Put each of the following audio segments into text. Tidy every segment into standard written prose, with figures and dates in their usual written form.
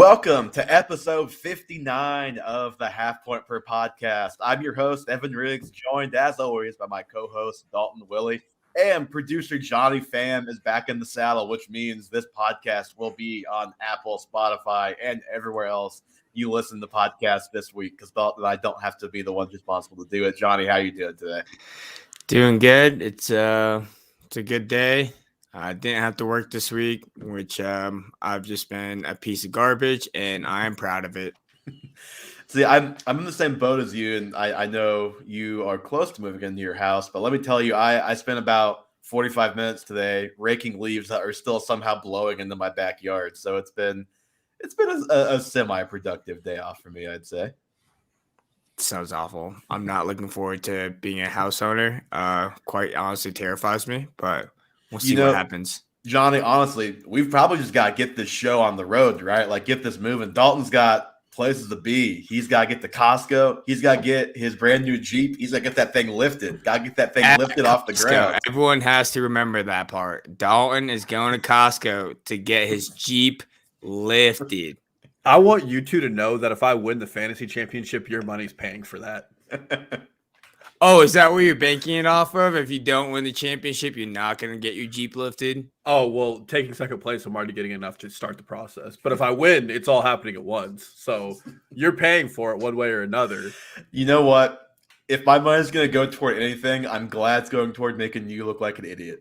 Welcome to episode 59 of the Half Point Per podcast. I'm your host, Evan Riggs, joined as always by my co-host, Dalton Willie, and producer Johnny Pham is back in the saddle, which means this podcast will be on Apple, Spotify, and everywhere else you listen to podcasts this week, because Dalton and I don't have to be the ones responsible to do it. Johnny, how you doing today? Doing good. It's a good day. I didn't have to work this week, which I've just been a piece of garbage, and I am proud of it. See, I'm in the same boat as you, and I know you are close to moving into your house, but let me tell you, I spent about 45 minutes today raking leaves that are still somehow blowing into my backyard. So it's been a semi-productive day off for me, I'd say. Sounds awful. I'm not looking forward to being a house owner. Quite honestly terrifies me, but we'll see what happens. Johnny, honestly, we've probably just got to get this show on the road, right? Like, get this moving. Dalton's got places to be. He's got to get to Costco. He's got to get his brand new Jeep. He's got to get that thing lifted. Got to get that thing lifted off the ground. Everyone has to remember that part. Dalton is going to Costco to get his Jeep lifted. I want you two to know that if I win the fantasy championship, your money's paying for that. Oh, is that what you're banking it off of? If you don't win the championship, you're not going to get your Jeep lifted? Oh, well, taking second place, I'm already getting enough to start the process. But if I win, it's all happening at once. So you're paying for it one way or another. You know what? If my money's going to go toward anything, I'm glad it's going toward making you look like an idiot.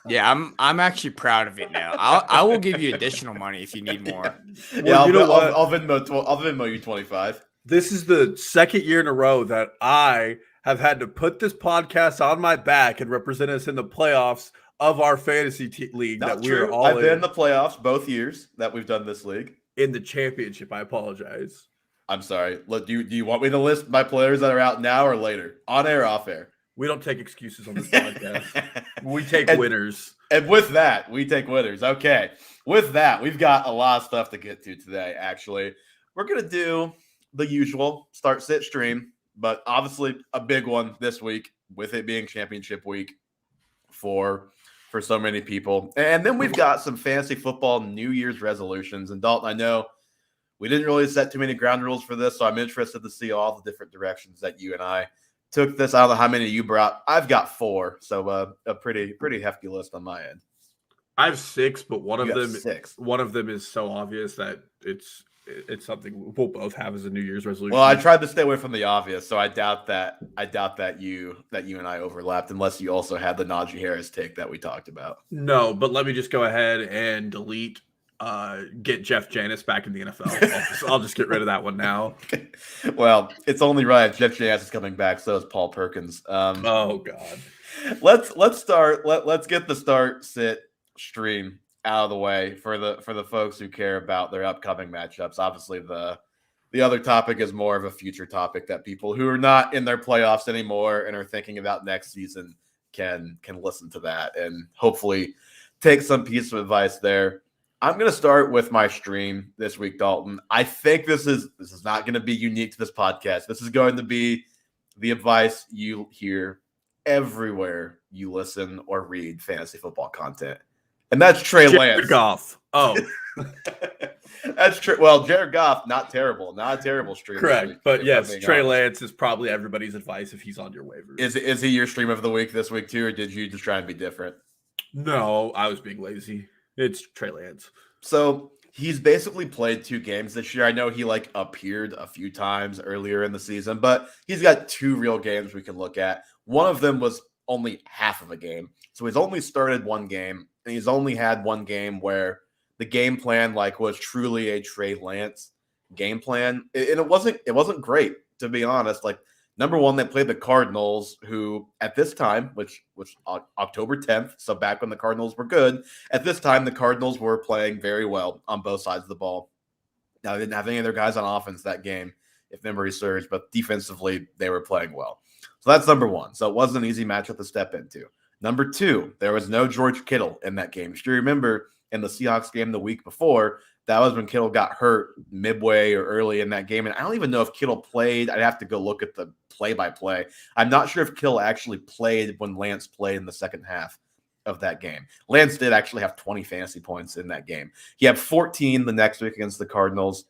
Yeah, I'm actually proud of it now. I will give you additional money if you need more. Yeah, well, I'll Venmo you 25. This is the second year in a row that I have had to put this podcast on my back and represent us in the playoffs of our fantasy league. Not that true. We're all I've been in the playoffs both years that we've done this league. In the championship, I apologize. I'm sorry. Look, do you want me to list my players that are out now or later? On air, off air? We don't take excuses on this podcast. We take winners. And with that, we take winners. Okay. With that, we've got a lot of stuff to get to today, actually. We're going to do the usual start, sit, stream, but obviously a big one this week with it being championship week for so many people. And then we've got some fantasy football New Year's resolutions. And Dalton, I know we didn't really set too many ground rules for this, so I'm interested to see all the different directions that you and I took this. I don't know how many you brought. I've got 4, so a pretty hefty list on my end. I have 6, but one of them is so obvious that it's something we'll both have as a New Year's resolution. Well, I tried to stay away from the obvious, so I doubt that you and I overlapped, unless you also had the Najee Harris take that we talked about. No, but let me just go ahead and delete. Get Jeff Janis back in the NFL. I'll just get rid of that one now. Well, it's only right. Jeff Janis is coming back, so is Paul Perkins. Oh God. Let's start. Let's get the start, sit, stream out of the way for the folks who care about their upcoming matchups. Obviously, the other topic is more of a future topic that people who are not in their playoffs anymore and are thinking about next season can listen to that and hopefully take some piece of advice there. I'm going to start with my stream this week, Dalton. I think this is not going to be unique to this podcast. This is going to be the advice you hear everywhere you listen or read fantasy football content. And that's Trey Lance. Jared Goff. Oh. That's true. Well, Jared Goff, not terrible. Not a terrible stream. Correct. But yes, Trey Lance is probably everybody's advice if he's on your waivers. Is he your stream of the week this week too, or did you just try and be different? No, I was being lazy. It's Trey Lance. So he's basically played 2 games this year. I know he appeared a few times earlier in the season, but he's got 2 real games we can look at. One of them was only half of a game. So he's only started 1 game, and he's only had 1 game where the game plan was truly a Trey Lance game plan. And it wasn't great, to be honest. Number one, they played the Cardinals, who at this time, which was October 10th, so back when the Cardinals were good, at this time, the Cardinals were playing very well on both sides of the ball. Now, they didn't have any of their guys on offense that game, if memory serves, but defensively, they were playing well. So that's number one. So it wasn't an easy matchup to step into. Number 2, there was no George Kittle in that game. Do you remember in the Seahawks game the week before, that was when Kittle got hurt midway or early in that game. And I don't even know if Kittle played. I'd have to go look at the play-by-play. I'm not sure if Kittle actually played when Lance played in the second half of that game. Lance did actually have 20 fantasy points in that game. He had 14 the next week against the Cardinals.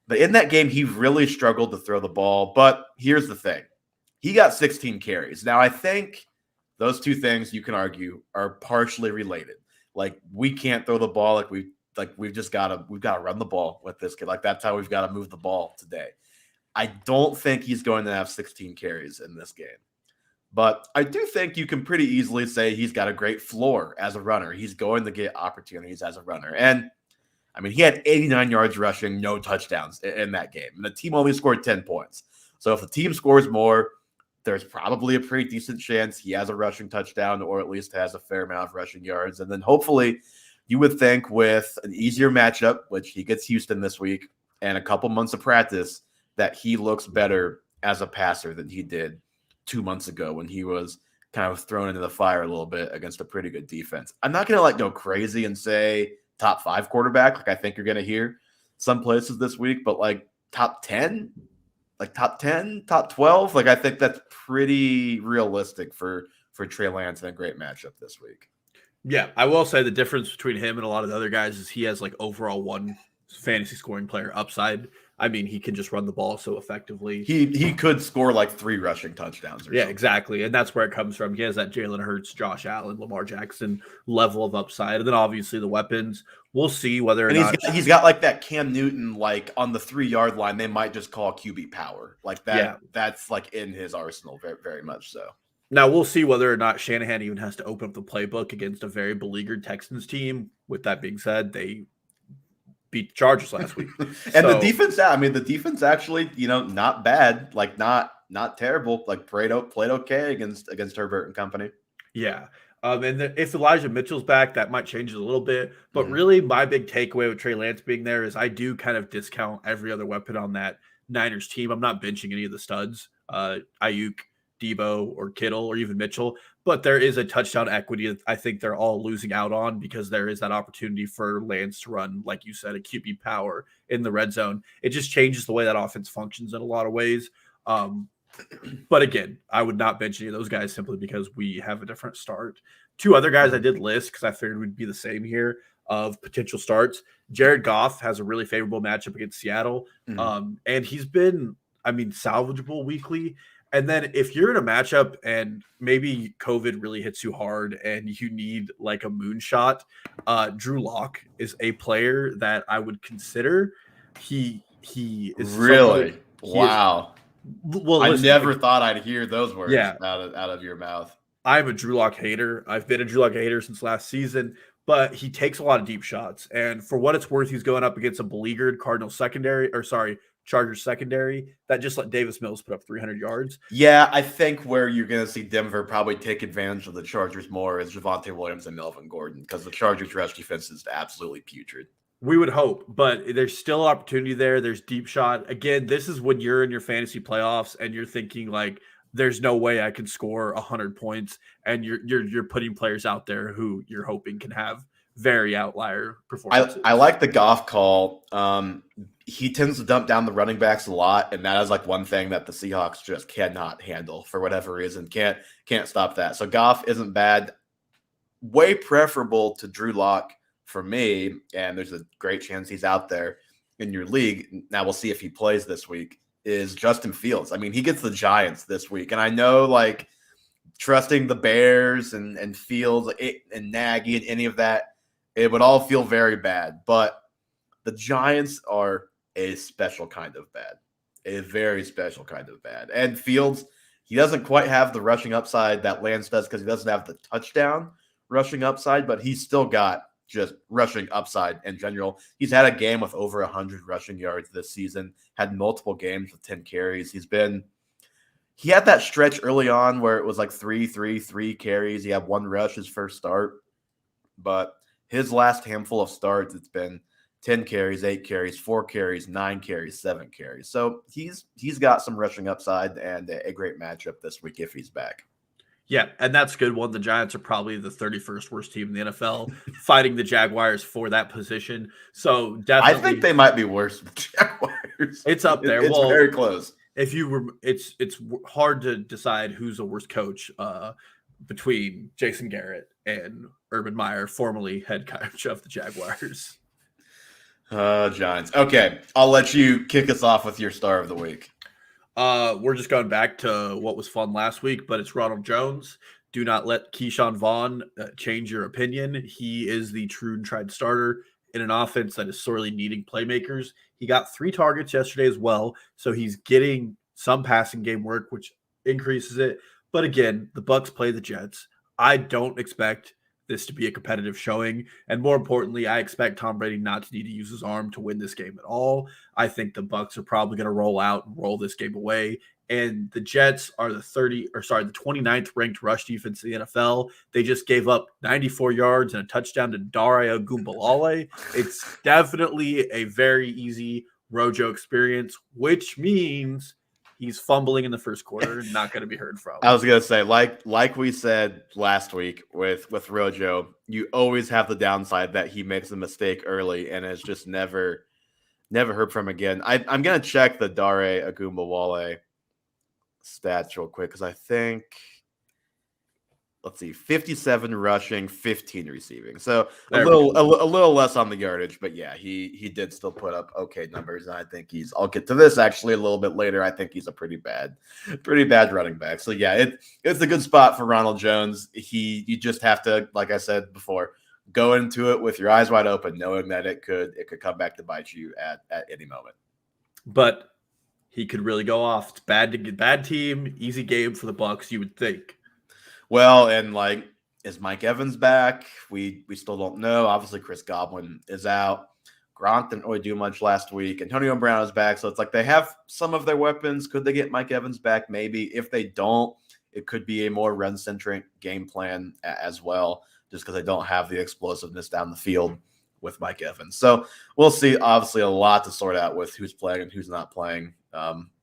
But in that game, he really struggled to throw the ball. But here's the thing. He got 16 carries. Now, I think those two things you can argue are partially related. Like, we can't throw the we've got to run the ball with this kid. Like, that's how we've got to move the ball today. I don't think he's going to have 16 carries in this game. But I do think you can pretty easily say he's got a great floor as a runner. He's going to get opportunities as a runner. And I mean, he had 89 yards rushing, no touchdowns in that game. And the team only scored 10 points. So if the team scores more, there's probably a pretty decent chance he has a rushing touchdown or at least has a fair amount of rushing yards. And then hopefully you would think with an easier matchup, which he gets Houston this week, and a couple months of practice, that he looks better as a passer than he did 2 months ago when he was kind of thrown into the fire a little bit against a pretty good defense. I'm not going to go crazy and say top 5 quarterback, like I think you're going to hear some places this week, but top 10, top 12, I think that's pretty realistic for Trey Lance and a great matchup this week. Yeah, I will say the difference between him and a lot of the other guys is he has overall one fantasy scoring player upside. I mean, he can just run the ball so effectively. He could score 3 rushing touchdowns. Or something. Exactly. And that's where it comes from. He has that Jalen Hurts, Josh Allen, Lamar Jackson level of upside. And then obviously the weapons. We'll see whether or not he's got that Cam Newton, on the 3-yard line, they might just call QB power. That. Yeah. That's in his arsenal very, very much so. Now we'll see whether or not Shanahan even has to open up the playbook against a very beleaguered Texans team. With that being said, they beat the Chargers last week. And the defense actually, not bad, not terrible. Played okay against Herbert and company. Yeah. And if Elijah Mitchell's back, that might change it a little bit. But really, my big takeaway with Trey Lance being there is I do kind of discount every other weapon on that Niners team. I'm not benching any of the studs, Ayuk, Debo, or Kittle, or even Mitchell. But there is a touchdown equity that I think they're all losing out on because there is that opportunity for Lance to run, like you said, a QB power in the red zone. It just changes the way that offense functions in a lot of ways. But again, I would not bench any of those guys simply because we have a different start. 2 other guys I did list because I figured we'd be the same here of potential starts. Jared Goff has a really favorable matchup against Seattle. And he's been, salvageable weekly. And then if you're in a matchup and maybe COVID really hits you hard and you need a moonshot, Drew Lock is a player that I would consider. He is really wow. Well, I never thought I'd hear those words out of your mouth. I'm a Drew Lock hater. I've been a Drew Lock hater since last season, but he takes a lot of deep shots. And for what it's worth, he's going up against a beleaguered Chargers secondary that just let Davis Mills put up 300 yards. Yeah, I think where you're going to see Denver probably take advantage of the Chargers more is Javonte Williams and Melvin Gordon because the Chargers' rush defense is absolutely putrid. We would hope, but there's still opportunity there. There's deep shot. Again, this is when you're in your fantasy playoffs and you're thinking there's no way I can score 100 points, and you're putting players out there who you're hoping can have very outlier performances. I like the Goff call. He tends to dump down the running backs a lot, and that is one thing that the Seahawks just cannot handle for whatever reason. Can't stop that. So Goff isn't bad. Way preferable to Drew Lock for me, and there's a great chance he's out there in your league. Now we'll see if he plays this week, is Justin Fields. He gets the Giants this week, and I know trusting the Bears and Fields and Nagy and any of that, it would all feel very bad, but the Giants are a special kind of bad, a very special kind of bad. And Fields, he doesn't quite have the rushing upside that Lance does because he doesn't have the touchdown rushing upside, but he's still got just rushing upside in general. He's had a game with over 100 rushing yards this season, had multiple games with 10 carries. He had that stretch early on where it was 3 carries. He had 1 rush his first start, but his last handful of starts, it's been 10 carries, 8 carries, 4 carries, 9 carries, 7 carries. So he's got some rushing upside and a great matchup this week if he's back. Yeah, and that's a good one. The Giants are probably the 31st worst team in the NFL, fighting the Jaguars for that position. So definitely, I think they might be worse than the Jaguars. It's up there. It's very close. It's hard to decide who's a worse coach. between Jason Garrett and Urban Meyer, formerly head coach of the Jaguars. Giants. Okay, I'll let you kick us off with your star of the week. We're just going back to what was fun last week, but it's Ronald Jones. Do not let Keyshawn Vaughn change your opinion. He is the true and tried starter in an offense that is sorely needing playmakers. He got 3 targets yesterday as well, so he's getting some passing game work, which increases it. But again, the Bucs play the Jets. I don't expect this to be a competitive showing, and more importantly, I expect Tom Brady not to need to use his arm to win this game at all. I think the Bucs are probably going to roll out and roll this game away. And the Jets are the 29th ranked rush defense in the NFL. They just gave up 94 yards and a touchdown to Dare Ogunbowale. It's definitely a very easy Rojo experience, which means he's fumbling in the first quarter and not going to be heard from. I was gonna say, like we said last week with Rojo, you always have the downside that he makes a mistake early and is just never heard from again. I'm gonna check the Dare Ogunbowale stats real quick because I think, let's see, 57 rushing, 15 receiving. So a little less on the yardage, but yeah, he did still put up okay numbers. And I think I'll get to this actually a little bit later. I think he's a pretty bad running back. So yeah, it's a good spot for Ronald Jones. You just have to, like I said before, go into it with your eyes wide open, knowing that it could come back to bite you at any moment. But he could really go off. It's bad team, easy game for the Bucs, you would think. Well, and like, is Mike Evans back? We still don't know. Obviously, Chris Godwin is out. Gronk didn't really do much last week. Antonio Brown is back, so it's like they have some of their weapons. Could they get Mike Evans back? Maybe. If they don't, it could be a more run-centric game plan as well, just because they don't have the explosiveness down the field with Mike Evans. So we'll see. Obviously, a lot to sort out with who's playing and who's not playing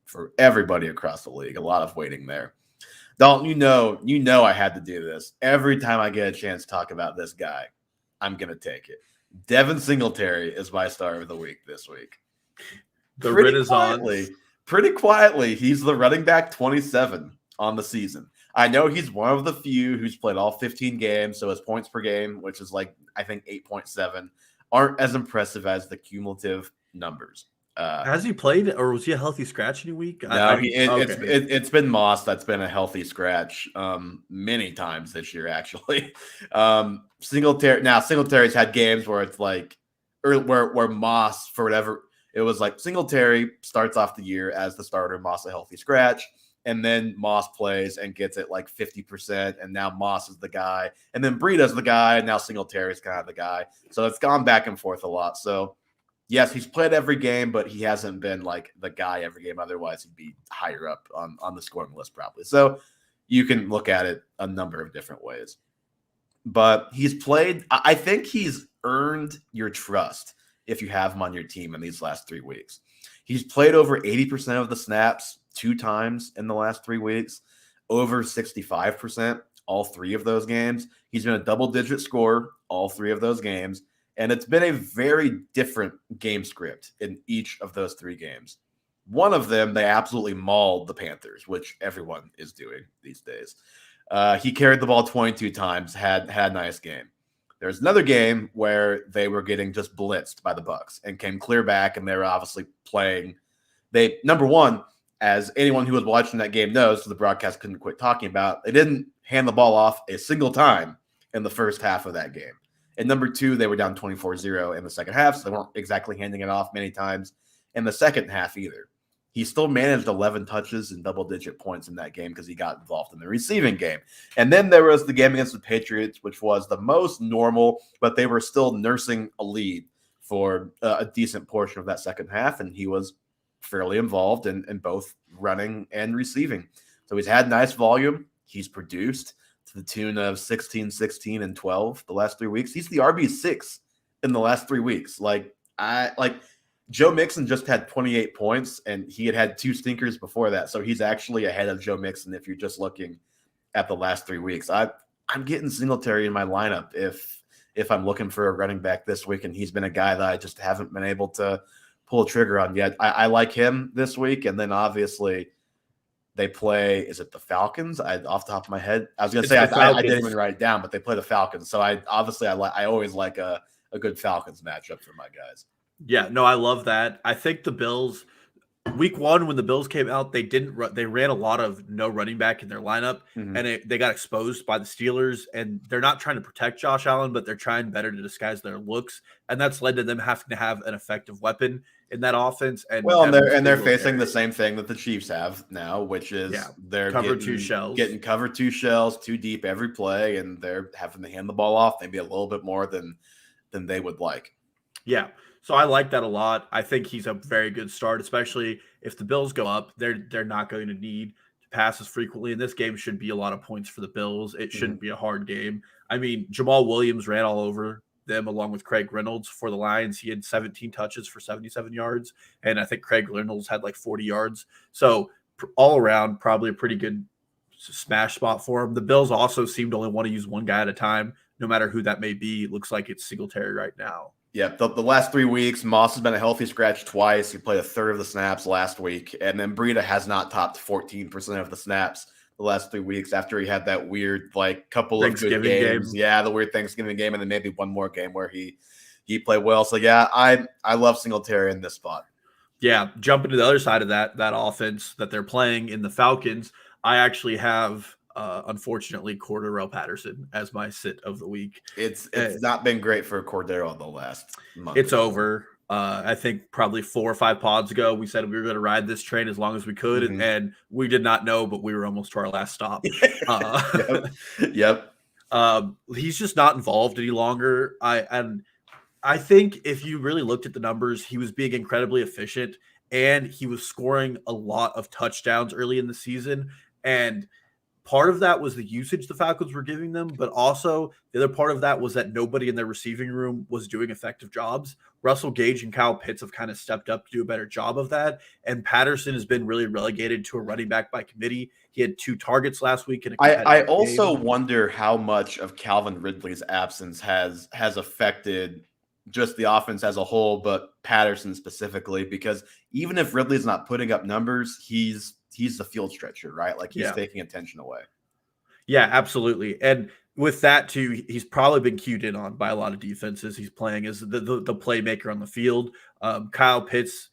for everybody across the league. A lot of waiting there. Dalton, you know I had to do this. Every time I get a chance to talk about this guy, I'm going to take it. Devin Singletary is my star of the week this week. Pretty quietly, he's the running back 27 on the season. I know he's one of the few who's played all 15 games, so his points per game, which is like, I think 8.7, aren't as impressive as the cumulative numbers. Has he played, or was he a healthy scratch any week? No, it's been Moss that's been a healthy scratch many times this year, actually. Singletary's had games where it's like, or where Moss, for whatever, it was like Singletary starts off the year as the starter, Moss a healthy scratch, and then Moss plays and gets it like 50%, and now Moss is the guy, and then Breida's the guy, and now Singletary's kind of the guy. So it's gone back and forth a lot. So yes, he's played every game, but he hasn't been like the guy every game. Otherwise, he'd be higher up on the scoring list probably. So you can look at it a number of different ways. But he's played, I think he's earned your trust if you have him on your team in these last 3 weeks. He's played over 80% of the snaps 2 times in the last 3 weeks, over 65% all 3 of those games. He's been a double-digit scorer all 3 of those games. And it's been a very different game script in each of those 3 games. One of them, they absolutely mauled the Panthers, which everyone is doing these days. He carried the ball 22 times, had a nice game. There's another game where they were getting just blitzed by the Bucs and came clear back, and they were obviously playing. Number one, as anyone who was watching that game knows, so the broadcast couldn't quit talking about, they didn't hand the ball off a single time in the first half of that game. And number 2, they were down 24-0 in the second half, so they weren't exactly handing it off many times in the second half either. He still managed 11 touches and double-digit points in that game because he got involved in the receiving game. And then there was the game against the Patriots, which was the most normal, but they were still nursing a lead for a decent portion of that second half, and he was fairly involved in both running and receiving. So he's had nice volume. He's produced to the tune of 16, 16, and 12 the last 3 weeks. He's the RB6 in the last 3 weeks. Joe Mixon just had 28 points, and he had 2 stinkers before that. So he's actually ahead of Joe Mixon if you're just looking at the last 3 weeks. I'm getting Singletary in my lineup if I'm looking for a running back this week, and he's been a guy that I just haven't been able to pull a trigger on yet. I like him this week, and then obviously They play, is it the Falcons? Off the top of my head, I was gonna It's say the I didn't Falcons. even write it down, but they play the Falcons. So I always like a good Falcons matchup for my guys. Yeah, no, I love that. I think the Bills, week one when the Bills came out, they ran a lot of no running back in their lineup, Mhm. and they got exposed by the Steelers. And they're not trying to protect Josh Allen, but they're trying better to disguise their looks, and that's led to them having to have an effective weapon in that offense. And Well, and they're Devin facing the Singletary. same thing that the Chiefs have now, which is Yeah, they're cover two shells. getting cover two shells too deep every play, and they're having to hand the ball off maybe a little bit more than they would like. Yeah. So I like that a lot. I think he's a very good start, especially if the Bills go up. They're not going to need to pass as frequently. And this game should be a lot of points for the Bills. It shouldn't be a hard game. I mean, Jamal Williams ran all over them along with Craig Reynolds for the Lions. He had 17 touches for 77 yards. And I think Craig Reynolds had like 40 yards. So all around, probably a pretty good smash spot for him. The Bills also seem to only want to use one guy at a time, no matter who that may be. It looks like it's Singletary right now. Yeah, the last 3 weeks, Moss has been a healthy scratch twice. He played a third of the snaps last week, and then Breida has not topped 14% of the snaps the last 3 weeks after he had that weird couple of good games. Yeah, the weird Thanksgiving game, and then maybe one more game where he played well. So yeah, I love Singletary in this spot. Yeah, jumping to the other side of that offense that they're playing in the Falcons, I actually have unfortunately Cordarrelle Patterson as my sit of the week. It's not been great for Cordero the last month. It's over. I think probably 4 or 5 pods ago, we said we were going to ride this train as long as we could, and we did not know, but we were almost to our last stop. Yep. He's just not involved any longer. I think if you really looked at the numbers, he was being incredibly efficient, and he was scoring a lot of touchdowns early in the season. And part of that was the usage the Falcons were giving them, but also the other part of that was that nobody in their receiving room was doing effective jobs. Russell Gage and Kyle Pitts have kind of stepped up to do a better job of that. And Patterson has been really relegated to a running back by committee. He had 2 targets last week. I also wonder how much of Calvin Ridley's absence has affected just the offense as a whole, but Patterson specifically, because even if Ridley's not putting up numbers, he's the field stretcher, right? Like he's taking attention away. Yeah, absolutely. And with that too, he's probably been cued in on by a lot of defenses. He's playing as the playmaker on the field. Kyle Pitts,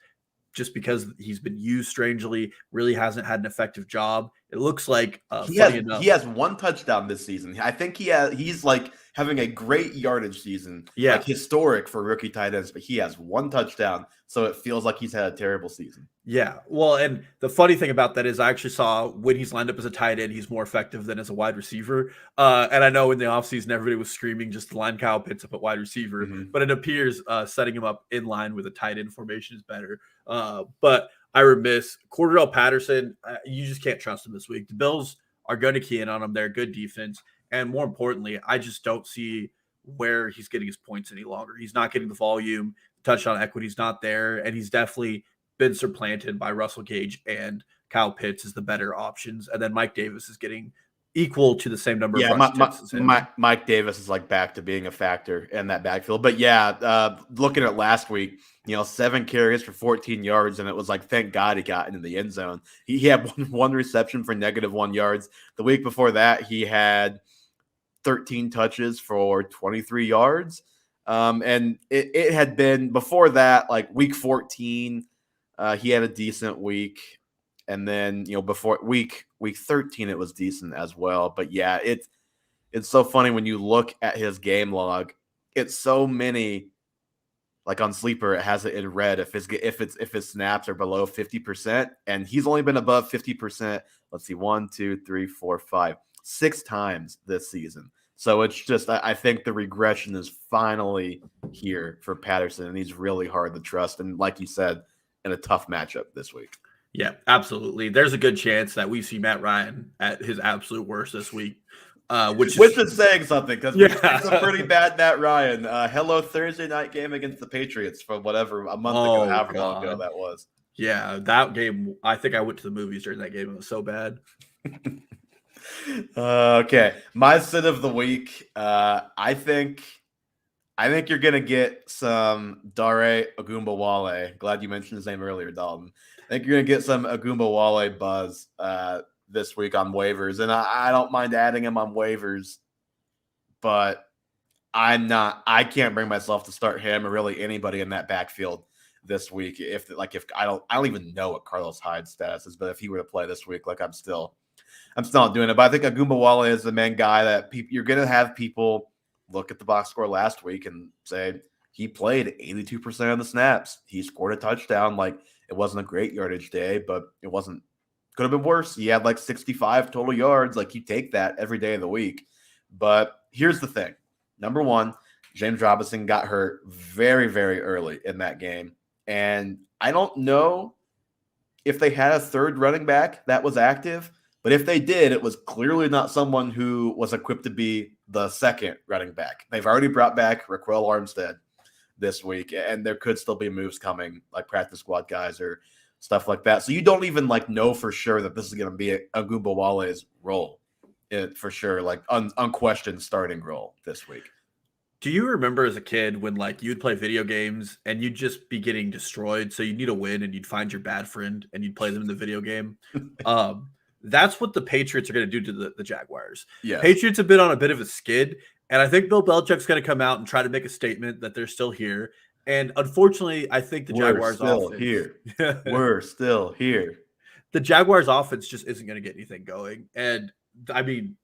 just because he's been used strangely, really hasn't had an effective job. It looks like he has 1 touchdown this season. I think he's having a great yardage season. Yeah, historic for rookie tight ends, but he has 1 touchdown, so it feels like he's had a terrible season. Yeah, well, and the funny thing about that is I actually saw when he's lined up as a tight end, he's more effective than as a wide receiver. And I know in the offseason, everybody was screaming just to line Kyle Pitts up at wide receiver, but it appears setting him up in line with a tight end formation is better. But I remiss Cordarrelle Patterson. You just can't trust him this week. The Bills are going to key in on him. They're a good defense. And more importantly, I just don't see where he's getting his points any longer. He's not getting the volume. Touchdown equity is not there. And he's definitely been supplanted by Russell Gage and Kyle Pitts as the better options. And then Mike Davis is getting equal to the same number of rush Mike Davis is back to being a factor in that backfield. But yeah, looking at last week, 7 carries for 14 yards, and it was thank God he got into the end zone. He had one reception for -1 yards. The week before that, he had 13 touches for 23 yards. And it had been before that, week 14, he had a decent week. And then, before week 13, it was decent as well. But yeah, it's so funny when you look at his game log. It's so many, on Sleeper, it has it in red if his snaps are below 50%, and he's only been above 50%. Let's see, 1, 2, 3, 4, 5, 6 times this season. So it's just, I think the regression is finally here for Patterson, and he's really hard to trust. And like you said, in a tough matchup this week. Yeah, absolutely. There's a good chance that we see Matt Ryan at his absolute worst this week, which is saying something, because it's a pretty bad Matt Ryan. Hello Thursday night game against the Patriots from whatever, a month ago, however long ago that was. Yeah, that game, I think I went to the movies during that game. It was so bad. Okay, my sit of the week. I think you're gonna get some Dare Ogunbowale. Glad you mentioned his name earlier, Dalton. think you're gonna get some Wale buzz this week on waivers, and I don't mind adding him on waivers, but I can't bring myself to start him or really anybody in that backfield this week. If I don't even know what Carlos Hyde's status is, but if he were to play this week, like I'm still not doing it. But I think Wale is the main guy that you're gonna have people look at the box score last week and say he played 82% of the snaps. He scored a touchdown. Like, it wasn't a great yardage day, but it could have been worse. He had like 65 total yards. Like, you take that every day of the week. But here's the thing. Number one, James Robinson got hurt very, very early in that game. And I don't know if they had a third running back that was active, but if they did, it was clearly not someone who was equipped to be the second running back. They've already brought back Raquel Armstead this week, and there could still be moves coming, like practice squad guys or stuff like that. So you don't even know for sure that this is going to be Wale's role, for sure, like unquestioned starting role this week. Do you remember as a kid when you'd play video games and you'd just be getting destroyed? So you'd need a win and you'd find your bad friend and you'd play them in the video game. That's what the Patriots are going to do to the Jaguars. Yeah, Patriots have been on a bit of a skid. And I think Bill Belichick's going to come out and try to make a statement that they're still here. And unfortunately, I think the Jaguars still here. We're still here. The Jaguars offense just isn't going to get anything going. And I mean,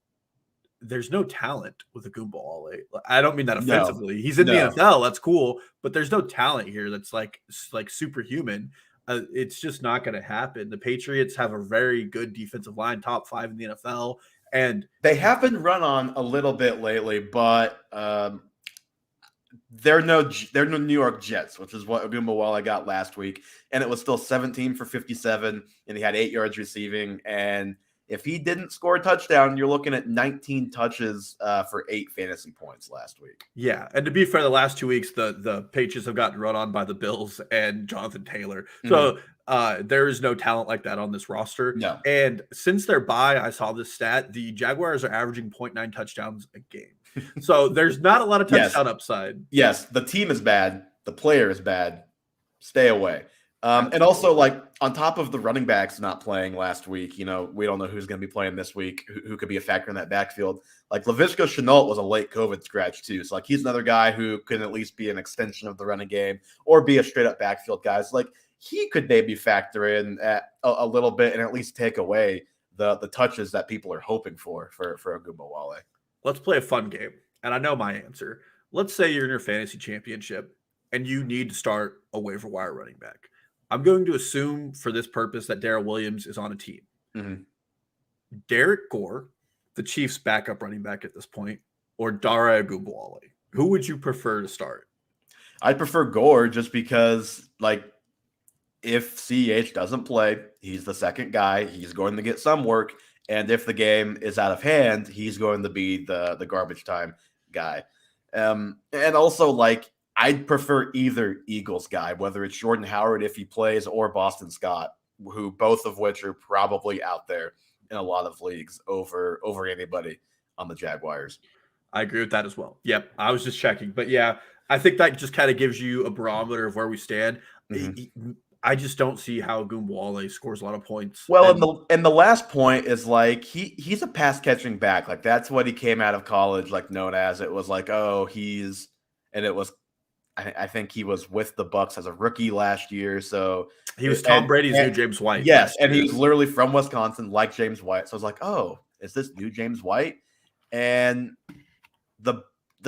there's no talent with Wale. I don't mean that offensively. He's in the NFL. That's cool. But there's no talent here that's like superhuman. It's just not going to happen. The Patriots have a very good defensive line, top 5 in the NFL. And they have been run on a little bit lately, but they're no New York Jets, which is what Wale got last week, and it was still 17 for 57, and he had 8 yards receiving. And if he didn't score a touchdown, you're looking at 19 touches for 8 fantasy points last week. Yeah, and to be fair, the last 2 weeks the Patriots have gotten run on by the Bills and Jonathan Taylor. So there is no talent like that on this roster. No. And since their bye, I saw this stat, the Jaguars are averaging 0.9 touchdowns a game. So there's not a lot of touchdown upside. Yes, the team is bad. The player is bad. Stay away. And also, on top of the running backs not playing last week, we don't know who's going to be playing this week, who could be a factor in that backfield. Laviska Shenault was a late COVID scratch too. So he's another guy who could at least be an extension of the running game or be a straight up backfield guy. So he could maybe factor in a little bit and at least take away the touches that people are hoping for Wale. Let's play a fun game. And I know my answer. Let's say you're in your fantasy championship and you need to start a waiver wire running back. I'm going to assume for this purpose that Darrell Williams is on a team. Mm-hmm. Derek Gore, the Chiefs' backup running back at this point, or Dare Ogunbowale. Who would you prefer to start? I'd prefer Gore just because, if CEH doesn't play, he's the second guy. He's going to get some work. And if the game is out of hand, he's going to be the garbage time guy. And also, I'd prefer either Eagles guy, whether it's Jordan Howard if he plays or Boston Scott, who both of which are probably out there in a lot of leagues over anybody on the Jaguars. I agree with that as well. Yep, I was just checking. But yeah, I think that just kind of gives you a barometer of where we stand. Mm-hmm. I just don't see how Wale scores a lot of points. Well, and the last point is he's a pass catching back. That's what he came out of college known as. It was I think he was with the Bucs as a rookie last year. So he was Tom Brady's new James White. Yes, and he was literally from Wisconsin, like James White. So I was like, oh, is this new James White? And the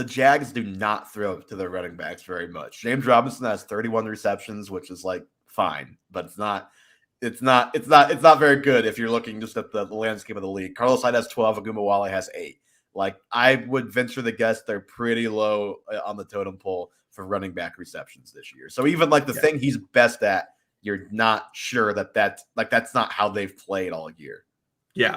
Jags do not throw to their running backs very much. James Robinson has 31 receptions, which is fine, but it's not very good if you're looking just at the landscape of the league. Carlos Hyde has 12, Wale has 8. I would venture the guess they're pretty low on the totem pole for running back receptions this year. So even the thing he's best at, you're not sure that's not how they've played all year. Yeah,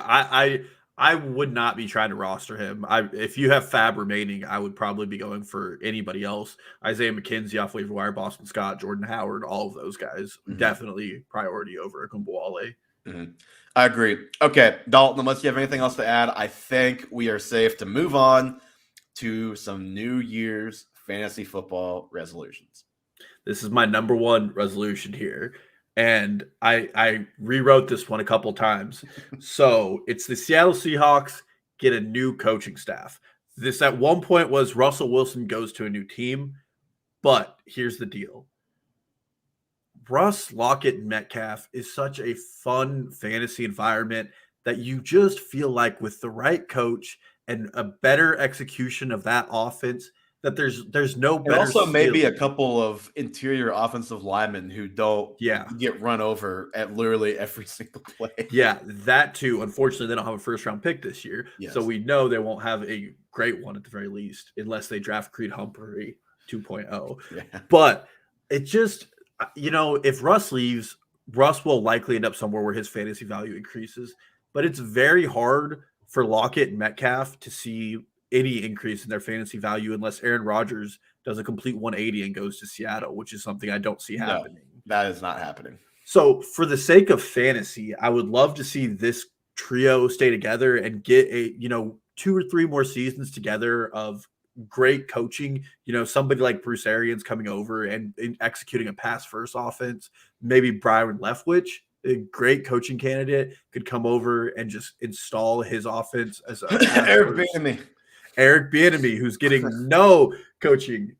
I would not be trying to roster him. If you have Fab remaining, I would probably be going for anybody else. Isaiah McKenzie off waiver wire, Boston Scott, Jordan Howard, all of those guys. Mm-hmm. Definitely priority over Wale. Mm-hmm. I agree. Okay, Dalton, unless you have anything else to add, I think we are safe to move on to some New Year's fantasy football resolutions. This is my number one resolution here. and I rewrote this one a couple times. So it's the Seattle Seahawks get a new coaching staff. This at one point was Russell Wilson goes to a new team, but here's the deal. Russ, Lockett, and Metcalf is such a fun fantasy environment that you just feel like with the right coach and a better execution of that offense, that there's no And better. also maybe a ceiling. couple of interior offensive linemen who don't get run over at literally every single play. Yeah, that too. Unfortunately, they don't have a first round pick this year. Yes. So we know they won't have a great one at the very least, unless they draft Creed Humphrey 2.0. Yeah. But it just, if Russ leaves, Russ will likely end up somewhere where his fantasy value increases. But it's very hard for Lockett and Metcalf to see any increase in their fantasy value unless Aaron Rodgers does a complete 180 and goes to Seattle, which is something I don't see happening. No, that is not happening. So for the sake of fantasy, I would love to see this trio stay together and get 2 or 3 more seasons together of great coaching. Somebody like Bruce Arians coming over and executing a pass first offense. Maybe Byron Leftwich, a great coaching candidate, could come over and just install his offense as Eric Bieniemy, who's getting no coaching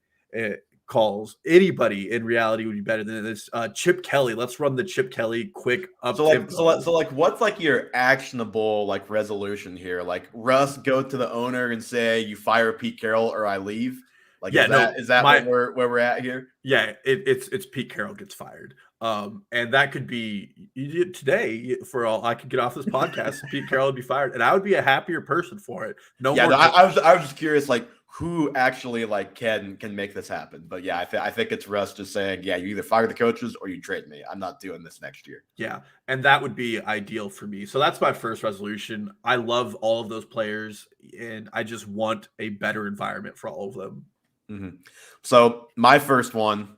calls. Anybody in reality would be better than this. Chip Kelly. Let's run the Chip Kelly quick up. So what's like your actionable like resolution here? Like Russ, go to the owner and say you fire Pete Carroll or I leave. Like, is that where we're at here? Yeah, it's Pete Carroll gets fired. And that could be today. For all I could get off this podcast, Pete Carroll would be fired, and I would be a happier person for it. I was just curious, like who actually like can make this happen. But yeah, I think it's Russ just saying, yeah, you either fire the coaches or you trade me. I'm not doing this next year. Yeah, and that would be ideal for me. So that's my first resolution. I love all of those players, and I just want a better environment for all of them. Mm-hmm. So my first one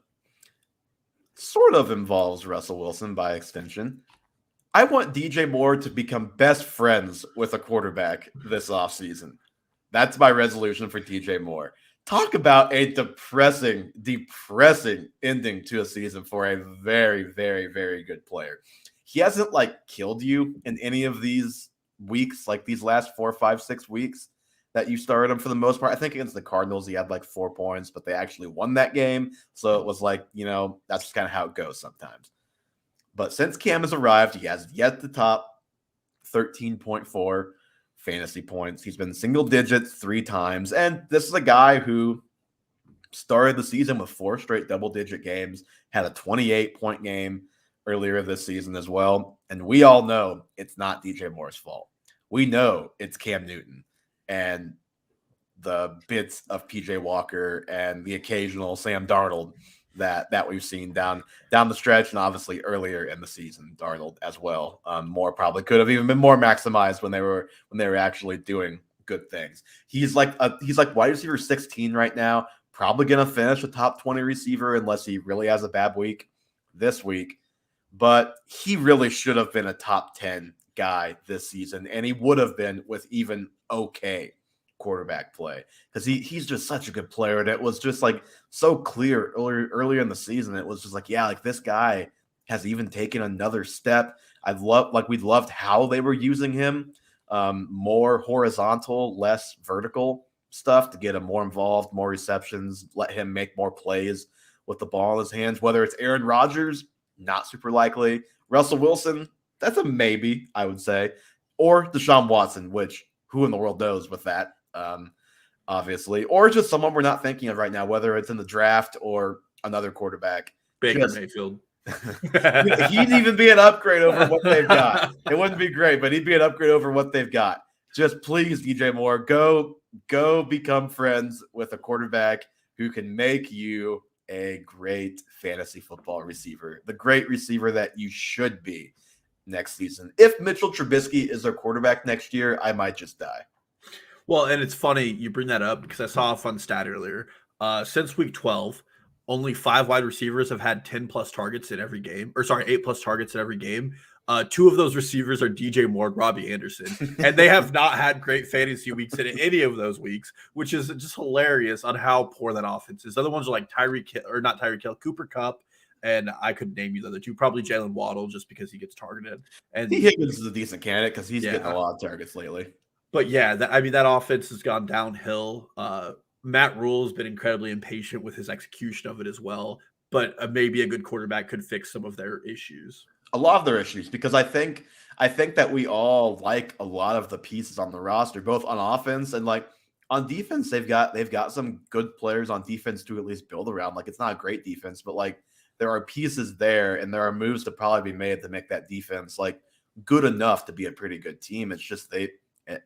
sort of involves Russell Wilson by extension. I want DJ Moore to become best friends with a quarterback this offseason. That's my resolution for DJ Moore. Talk about a depressing ending to a season for a very, very, very good player. He hasn't like killed you in any of these weeks, like these last 4, 5, 6 weeks that you started him for the most part. I think against the Cardinals, he had like 4 points, but they actually won that game. So it was like, that's just kind of how it goes sometimes. But since Cam has arrived, he has yet to top 13.4 fantasy points. He's been single digits 3 times. And this is a guy who started the season with 4 straight double-digit games, had a 28-point game earlier this season as well. And we all know it's not DJ Moore's fault. We know it's Cam Newton and the bits of PJ Walker and the occasional Sam Darnold that we've seen down the stretch, and obviously earlier in the season, Darnold as well. Moore probably could have even been more maximized when they were actually doing good things. He's like wide receiver 16 right now, probably gonna finish a top 20 receiver unless he really has a bad week this week. But he really should have been a top 10 guy this season, and he would have been with even okay quarterback play because he's just such a good player. And it was just like so clear earlier in the season. It was just like, yeah, like this guy has even taken another step. We loved how they were using him, more horizontal, less vertical stuff to get him more involved, more receptions, let him make more plays with the ball in his hands. Whether it's Aaron Rodgers, not super likely. Russell Wilson, that's a maybe, I would say. Or Deshaun Watson, which who in the world knows with that, obviously. Or just someone we're not thinking of right now, whether it's in the draft or another quarterback. Baker Mayfield. He'd even be an upgrade over what they've got. It wouldn't be great, but he'd be an upgrade over what they've got. Just please, DJ Moore, go become friends with a quarterback who can make you a great fantasy football receiver, the great receiver that you should be next season. If Mitchell Trubisky is their quarterback next year, I might just die. Well, and it's funny you bring that up because I saw a fun stat earlier. Since week 12, only 5 wide receivers have had 10 plus targets in every game, 8 plus targets in every game. 2 of those receivers are DJ Moore and Robbie Anderson, and they have not had great fantasy weeks in any of those weeks, which is just hilarious on how poor that offense is. Other ones are like Cooper Kupp and I could name you the other two. Probably Jalen Waddle, just because he gets targeted. And T. Higgins is a decent candidate because he's getting Yeah. a lot of targets lately. But yeah, that offense has gone downhill. Matt Rule has been incredibly impatient with his execution of it as well. But maybe a good quarterback could fix some of their issues. A lot of their issues, because I think that we all like a lot of the pieces on the roster, both on offense and like on defense. They've got some good players on defense to at least build around. Like, it's not a great defense, but like there are pieces there, and there are moves to probably be made to make that defense like good enough to be a pretty good team. It's just they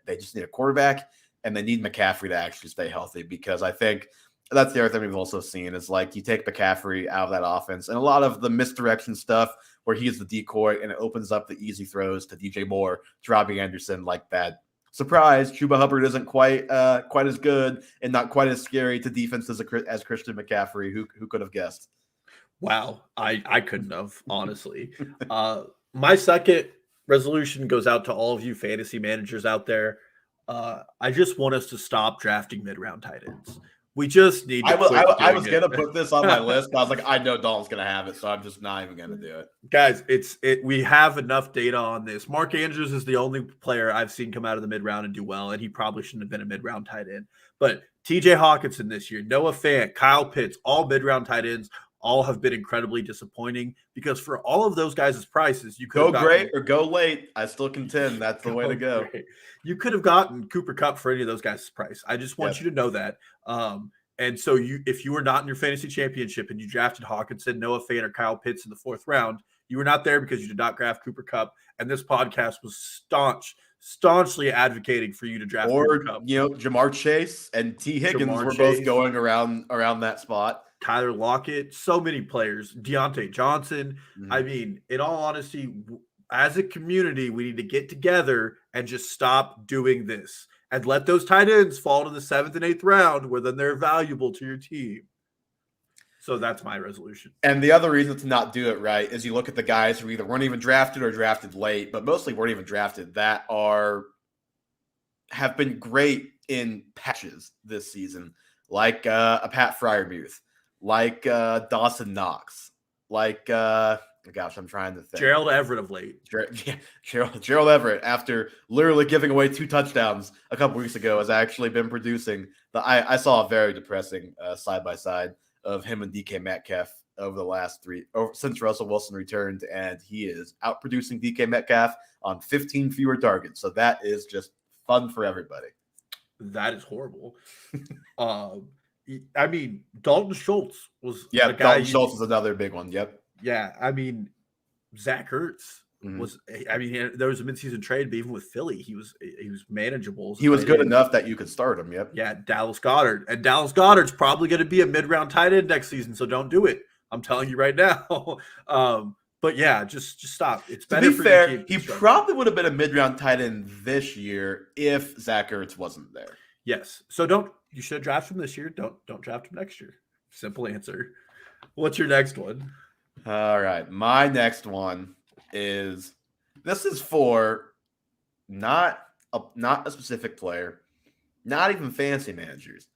just need a quarterback, and they need McCaffrey to actually stay healthy, because I think that's the other thing we've also seen is like you take McCaffrey out of that offense, and a lot of the misdirection stuff where he's the decoy and it opens up the easy throws to DJ Moore, to Robbie Anderson, like that. Surprise, Chuba Hubbard isn't quite as good and not quite as scary to defenses as Christian McCaffrey. Who could have guessed? Wow, I couldn't have, honestly. My second resolution goes out to all of you fantasy managers out there. I just want us to stop drafting mid-round tight ends. We just need to I was going to put this on my list, but I was like, I know Dalton's going to have it, so I'm just not even going to do it. Guys, we have enough data on this. Mark Andrews is the only player I've seen come out of the mid-round and do well, and he probably shouldn't have been a mid-round tight end. But TJ Hawkinson this year, Noah Fant, Kyle Pitts, all mid-round tight ends, all have been incredibly disappointing, because for all of those guys' prices, you could go great or go late. I still contend that's the way to go. Great. You could have gotten Cooper Kupp for any of those guys' price. I just want you to know that. And so if you were not in your fantasy championship and you drafted Hawkinson, Noah Fant, or Kyle Pitts in the 4th round, you were not there because you did not draft Cooper Kupp. And this podcast was staunchly advocating for you to draft Cooper Kupp. Jamar Chase and T. Higgins were both going around that spot. Tyler Lockett, so many players, Deontay Johnson. Mm-hmm. I mean, in all honesty, as a community, we need to get together and just stop doing this and let those tight ends fall to the 7th and 8th round, where then they're valuable to your team. So that's my resolution. And the other reason to not do it right is you look at the guys who either weren't even drafted or drafted late, but mostly weren't even drafted, that have been great in patches this season, like a Pat Freiermuth, like Dawson Knox, like I'm trying to think. Gerald Everett of late. Gerald Everett, after literally giving away 2 touchdowns a couple weeks ago, has actually been producing. I saw a very depressing side by side of him and DK Metcalf over the last since Russell Wilson returned, and he is outproducing DK Metcalf on 15 fewer targets. So that is just fun for everybody. That is horrible. I mean, Dalton Schultz was a guy. Dalton Schultz is another big one. Yep. Yeah, I mean, Zach Ertz was. I mean, there was a midseason trade, but even with Philly, he was manageable. He was good enough that you could start him. Yep. Yeah, Dallas Goedert, and Dallas Goedert's probably going to be a mid-round tight end next season, so don't do it. I'm telling you right now. But yeah, just stop. It's better. To be fair, he probably would have been a mid-round tight end this year if Zach Ertz wasn't there. Yes. So you should draft him this year. Don't draft him next year. Simple answer. What's your next one? All right. My next one is for not a specific player, not even fantasy managers.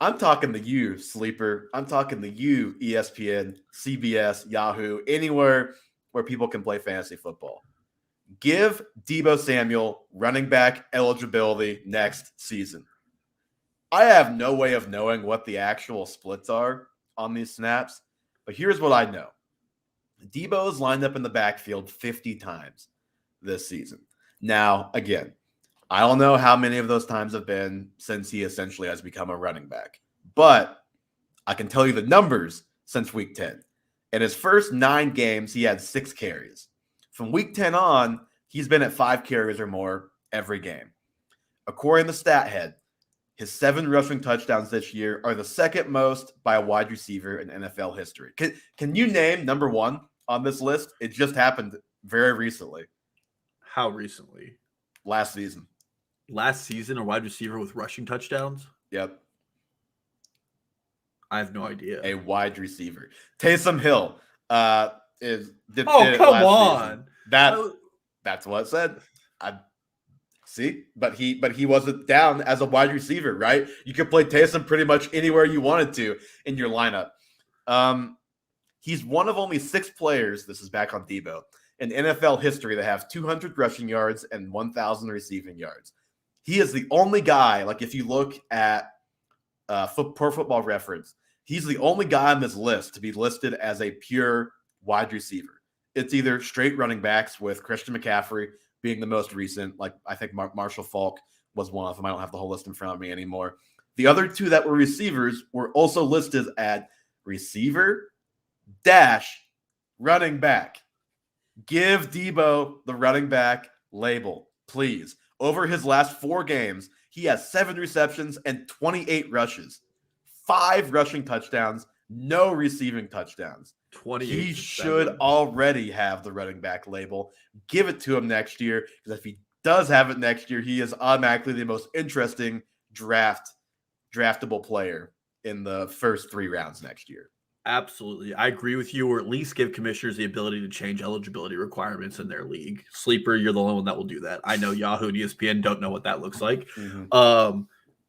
I'm talking to you, Sleeper. I'm talking to you, ESPN, CBS, Yahoo, anywhere where people can play fantasy football. Give Deebo Samuel running back eligibility next season. I have no way of knowing what the actual splits are on these snaps, but here's what I know. Deebo is lined up in the backfield 50 times this season. Now, again, I don't know how many of those times have been since he essentially has become a running back, but I can tell you the numbers since week 10. In his first 9 games, he had 6 carries. From week 10 on, he's been at 5 carries or more every game. According to StatHead, his 7 rushing touchdowns this year are the second most by a wide receiver in NFL history. Can you name number 1 on this list? It just happened very recently. How recently? Last season. Last season, a wide receiver with rushing touchdowns? Yep. I have no idea. A wide receiver. Taysom Hill did come on. That's what it said. See, but he wasn't down as a wide receiver, right? You could play Taysom pretty much anywhere you wanted to in your lineup. He's one of only 6 players, this is back on Debo, in NFL history that have 200 rushing yards and 1,000 receiving yards. He is the only guy, like if you look at Pro Football Reference, he's the only guy on this list to be listed as a pure wide receiver. It's either straight running backs, with Christian McCaffrey being the most recent. Like I think Marshall Faulk was one of them. I don't have the whole list in front of me anymore. The other 2 that were receivers were also listed at receiver dash running back. Give Debo the running back label, please. Over his last 4 games, he has 7 receptions and 28 rushes, 5 rushing touchdowns, no receiving touchdowns. 28. He should already have the running back label. Give it to him next year, because if he does have it next year, he is automatically the most interesting draftable player in the first 3 rounds next year. Absolutely. I agree with you, or at least give commissioners the ability to change eligibility requirements in their league. Sleeper, you're the only one that will do that. I know Yahoo and ESPN don't know what that looks like. Mm-hmm.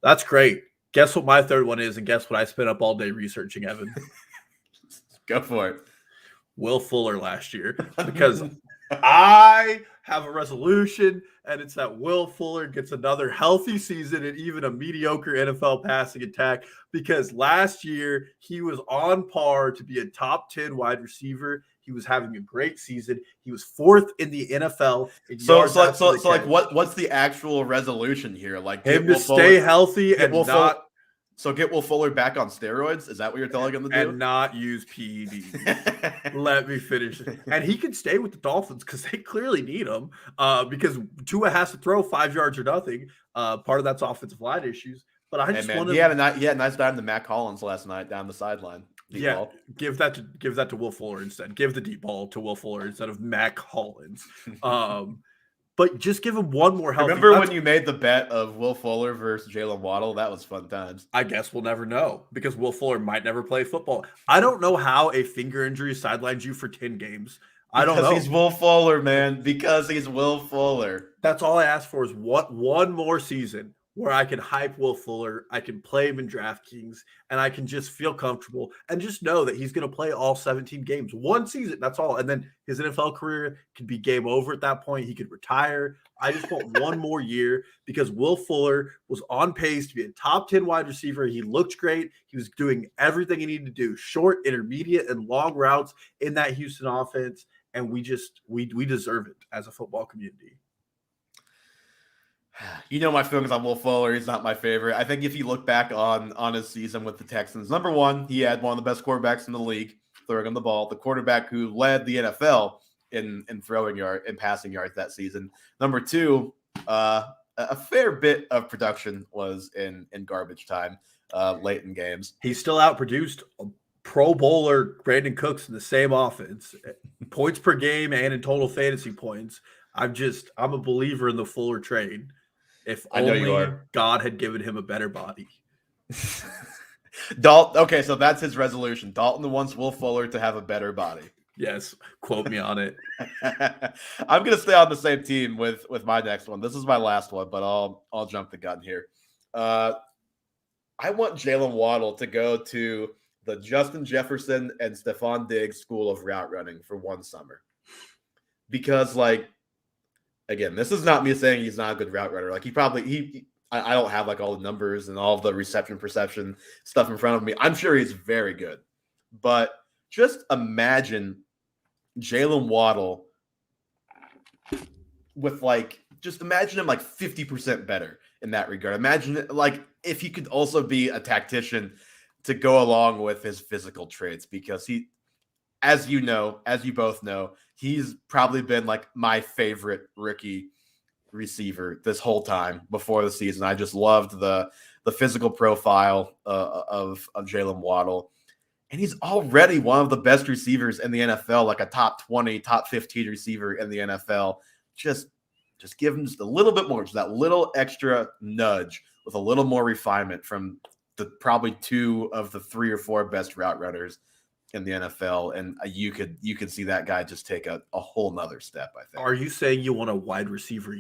That's great. Guess what my third one is, and guess what I spent up all day researching, Evan? Go for it. Will Fuller last year, because I have a resolution, and it's that Will Fuller gets another healthy season and even a mediocre NFL passing attack, because last year he was on par to be a top 10 wide receiver. He was having a great season. He was 4th in the NFL. So like what's the actual resolution here? Like him to stay healthy and not. So get Will Fuller back on steroids? Is that what you're telling him to do? And not use PEDs. Let me finish. And he can stay with the Dolphins because they clearly need him, because Tua has to throw 5 yards or nothing. Part of that's offensive line issues. But I just wanted. He had a nice dive to Mac Hollins last night down the sideline. Ball. Give that to Will Fuller instead. Give the deep ball to Will Fuller instead of Mac Hollins. But just give him one more healthy. Remember when you made the bet of Will Fuller versus Jalen Waddle? That was fun times. I guess we'll never know, because Will Fuller might never play football. I don't know how a finger injury sidelines you for 10 games. I don't know. Because he's Will Fuller, man. Because he's Will Fuller. That's all I ask for, is one more season where I can hype Will Fuller, I can play him in DraftKings, and I can just feel comfortable and just know that he's going to play all 17 games. One season, that's all. And then his NFL career could be game over at that point. He could retire. I just want one more year, because Will Fuller was on pace to be a top 10 wide receiver. He looked great. He was doing everything he needed to do, short, intermediate, and long routes in that Houston offense. And we deserve it as a football community. You know my feelings on Will Fuller. He's not my favorite. I think if you look back on his season with the Texans, number one, he had one of the best quarterbacks in the league throwing on the ball. The quarterback who led the NFL in passing yards that season. Number 2, a fair bit of production was in garbage time late in games. He still outproduced Pro Bowler Brandon Cooks in the same offense, points per game and in total fantasy points. I'm a believer in the Fuller trade. If only God had given him a better body. Okay, so that's his resolution. Dalton wants Will Fuller to have a better body. Yes, quote me on it. I'm going to stay on the same team with my next one. This is my last one, but I'll jump the gun here. I want Jalen Waddle to go to the Justin Jefferson and Stephon Diggs School of Route Running for one summer. Because, again, this is not me saying he's not a good route runner. Like I don't have all the numbers and all the reception perception stuff in front of me. I'm sure he's very good, but just imagine Jalen Waddle with imagine him 50% better in that regard. Imagine if he could also be a tactician to go along with his physical traits, because he, as you both know, he's probably been my favorite rookie receiver this whole time before the season. I just loved the physical profile of Jalen Waddle. And he's already one of the best receivers in the NFL, a top 20, top 15 receiver in the NFL. Just give him just a little bit more, just that little extra nudge with a little more refinement from the probably 2 of the 3 or 4 best route runners in the NFL, and you could see that guy just take a whole nother step, I think. Are you saying you want a wide receiver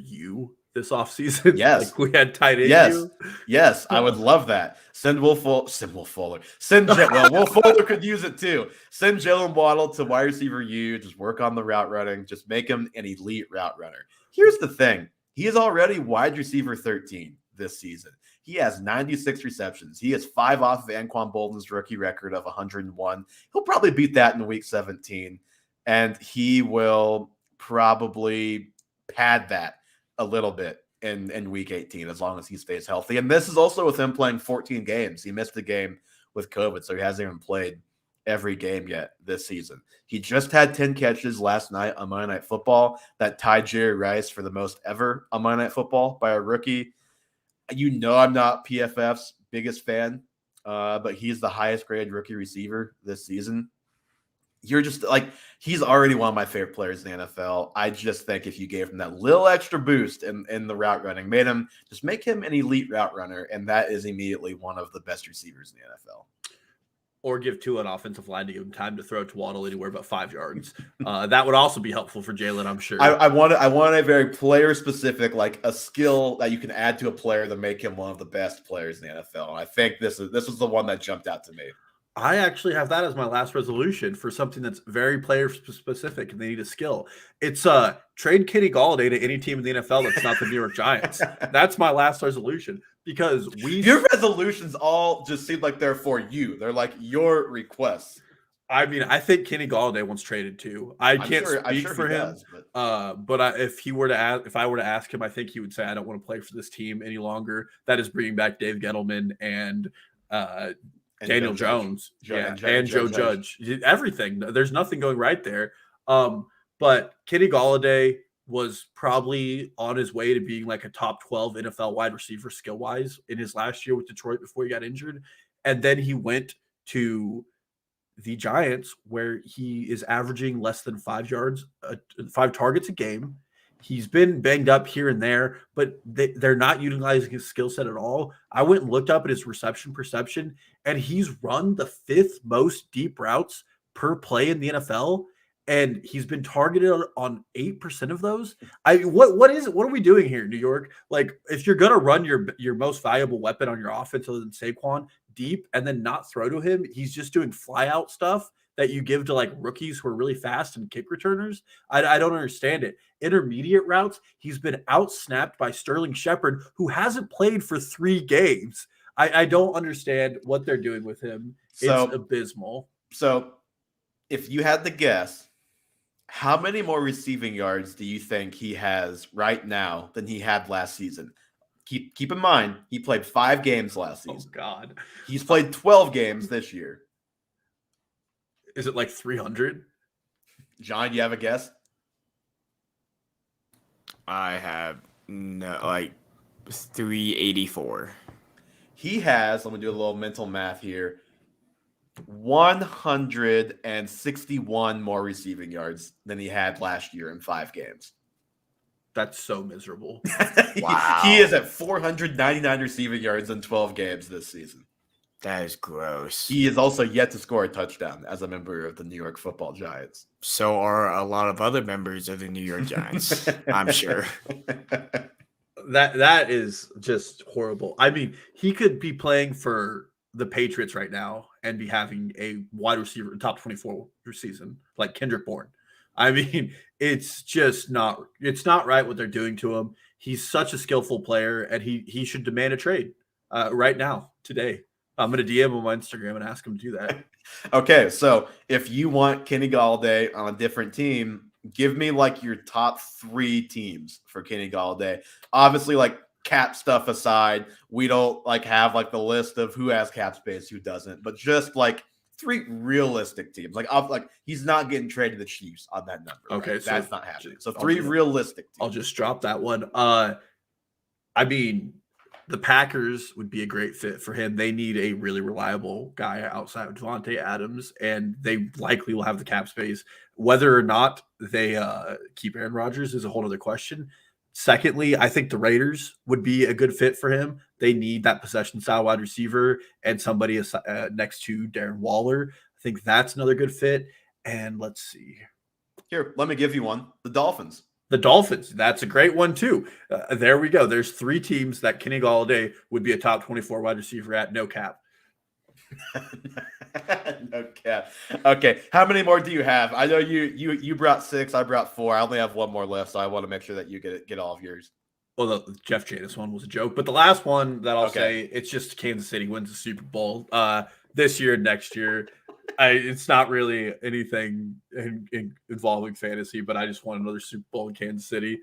this offseason? Yes. Like we had tight end. Yes. Yes, I would love that. Send Will Fuller. Will Fuller could use it too. Send Jalen Waddle to wide receiver U. Just work on the route running. Just make him an elite route runner. Here's the thing. He is already wide receiver 13 this season. He has 96 receptions. He is 5 off of Anquan Bolden's rookie record of 101. He'll probably beat that in week 17. And he will probably pad that a little bit in week 18 as long as he stays healthy. And this is also with him playing 14 games. He missed a game with COVID, so he hasn't even played every game yet this season. He just had 10 catches last night on Monday Night Football that tied Jerry Rice for the most ever on Monday Night Football by a rookie. You know I'm not PFF's biggest fan, but he's the highest graded rookie receiver this season. You're just like, he's already one of my favorite players in the NFL. I just think if you gave him that little extra boost in the route running, make him an elite route runner, and that is immediately one of the best receivers in the NFL. Or give Tua an offensive line to give him time to throw to Waddle anywhere about 5 yards. That would also be helpful for Jalen, I'm sure. I want a very player specific, like a skill that you can add to a player to make him one of the best players in the NFL. And I think this was the one that jumped out to me. I actually have that as my last resolution for something that's very player specific and they need a skill. It's trade Kenny Golladay to any team in the NFL that's not the New York Giants. That's my last resolution because your resolutions all just seem like they're for you. They're like your requests. I mean, I think Kenny Golladay wants traded too. I'm can't speak for him, but if I were to ask him, I think he would say, "I don't want to play for this team any longer." That is bringing back Dave Gettleman and Daniel Jones, and Joe Judge. Everything. There's nothing going right there. But Kenny Golladay was probably on his way to being like a top 12 NFL wide receiver skill wise in his last year with Detroit before he got injured, and then he went to the Giants where he is averaging less than 5 targets a game. He's been banged up here and there, but they're not utilizing his skill set at all. I went and looked up at his reception perception, and he's run the 5th most deep routes per play in the NFL, and he's been targeted on 8% of those. What are we doing here, New York? Like, if you're gonna run your most valuable weapon on your offense other than Saquon deep and then not throw to him, he's just doing fly out stuff that you give to like rookies who are really fast and kick returners. I don't understand it. Intermediate routes, he's been out-snapped by Sterling Shepard, who hasn't played for 3 games. I don't understand what they're doing with him. It's abysmal. So if you had to guess, how many more receiving yards do you think he has right now than he had last season? Keep in mind, he played 5 games last season. Oh, God. He's played 12 games this year. Is it like 300? John, you have a guess? I have 384. He has, let me do a little mental math here, 161 more receiving yards than he had last year in 5 games. That's so miserable. Wow. He is at 499 receiving yards in 12 games this season. That is gross. He is also yet to score a touchdown as a member of the New York Football Giants. So are a lot of other members of the New York Giants, I'm sure. That is just horrible. I mean, he could be playing for the Patriots right now and be having a wide receiver top 24 season like Kendrick Bourne. I mean, it's not right what they're doing to him. He's such a skillful player, and he should demand a trade right now, today. I'm going to DM him on Instagram and ask him to do that. Okay, so if you want Kenny Golladay on a different team, give me like your top 3 teams for Kenny Golladay. Obviously, like cap stuff aside, we don't like have like the list of who has cap space, who doesn't, but just like 3 realistic teams. Like he's not getting traded to the Chiefs on that number. Okay, right? so that's not happening. So 3 realistic teams. I'll just drop that one. I mean, the Packers would be a great fit for him. They need a really reliable guy outside of Devontae Adams, and they likely will have the cap space. Whether or not they keep Aaron Rodgers is a whole other question. Secondly, I think the Raiders would be a good fit for him. They need that possession-style wide receiver and somebody next to Darren Waller. I think that's another good fit. And let's see. Here, let me give you one. The Dolphins. The Dolphins, that's a great one too. There we go. There's 3 teams that Kenny Golladay would be a top 24 wide receiver at, no cap. No cap. Okay, how many more do you have? I know you brought 6, I brought 4. I only have one more left, so I want to make sure that you get all of yours. Well, the Jeff Janis one was a joke, but the last one that I'll Okay. say, it's just Kansas City wins the Super Bowl this year, next year. It's not really anything involving fantasy, but I just want another Super Bowl in Kansas City.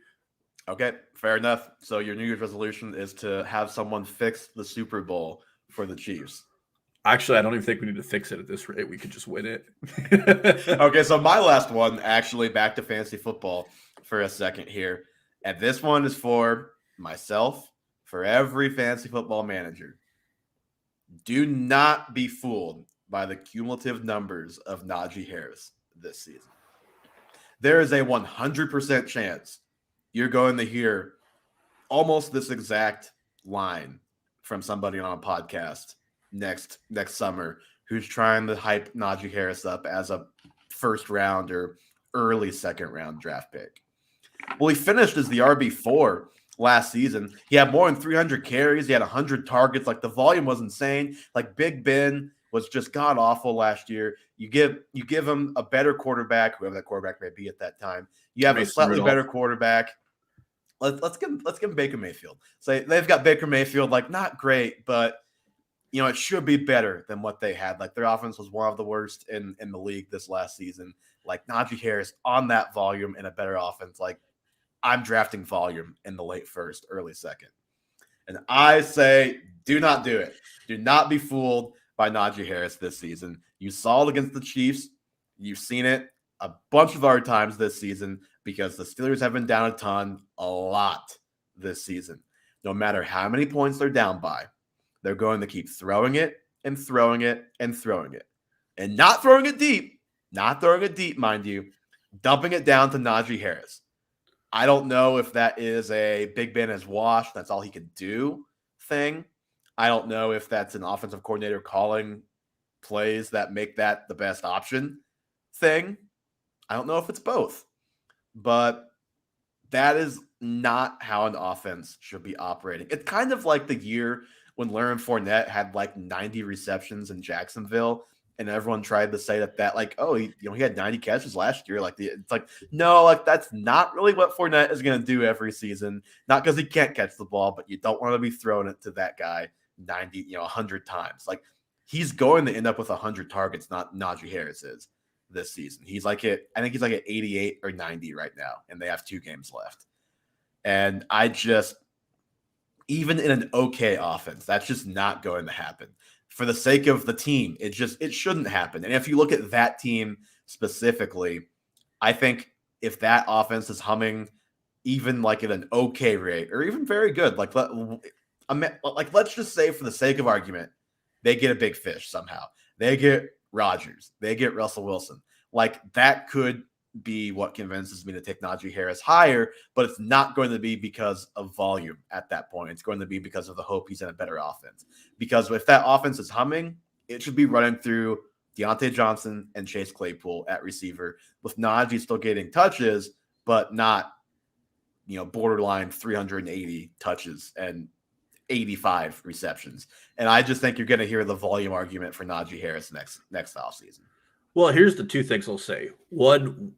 Okay, fair enough. So your New Year's resolution is to have someone fix the Super Bowl for the Chiefs. Actually, I don't even think we need to fix it at this rate. We could just win it. Okay, so my last one, actually, back to fantasy football for a second here. And this one is for myself, for every fantasy football manager. Do not be fooled by the cumulative numbers of Najee Harris this season. There is a 100% chance you're going to hear almost this exact line from somebody on a podcast next summer who's trying to hype Najee Harris up as a first round or early second round draft pick. Well, he finished as the RB4 last season. He had more than 300 carries. He had 100 targets. Like, the volume was insane. Like, Big Ben was just god awful last year. You give him a better quarterback, whoever that quarterback may be at that time. You have a slightly better quarterback. Let's give him Baker Mayfield. So they've got Baker Mayfield, like, not great, but it should be better than what they had. Like, their offense was one of the worst in the league this last season. Like, Najee Harris on that volume and a better offense. Like, I'm drafting volume in the late first, early second. And I say, do not do it. Do not be fooled by Najee Harris this season. You saw it against the Chiefs. You've seen it a bunch of other times this season because the Steelers have been down a lot this season. No matter how many points they're down by, they're going to keep throwing it and throwing it and throwing it. And not throwing it deep, mind you, dumping it down to Najee Harris. I don't know if that is a Big Ben has washed, that's all he can do thing. I don't know if that's an offensive coordinator calling plays that make that the best option thing. I don't know if it's both. But that is not how an offense should be operating. It's kind of like the year when Leonard Fournette had like 90 receptions in Jacksonville, and everyone tried to say that like, oh, he had 90 catches last year. Like, it's like, no, like, that's not really what Fournette is going to do every season. Not because he can't catch the ball, but you don't want to be throwing it to that guy 100 times. Like, he's going to end up with 100 targets, not Najee Harris is this season. I think he's like at 88 or 90 right now, and they have 2 games left. And even in an okay offense, that's just not going to happen. For the sake of the team, it shouldn't happen. And if you look at that team specifically, I think if that offense is humming even like at an okay rate or even very good, like let's just say for the sake of argument, they get a big fish somehow. They get Rodgers. They get Russell Wilson. Like, that could be what convinces me to take Najee Harris higher, but it's not going to be because of volume at that point. It's going to be because of the hope he's in a better offense. Because if that offense is humming, it should be running through Deontay Johnson and Chase Claypool at receiver, with Najee still getting touches, but not, borderline 380 touches and 85 receptions. And I just think you're going to hear the volume argument for Najee Harris next offseason. Well, here's the 2 things I'll say. One,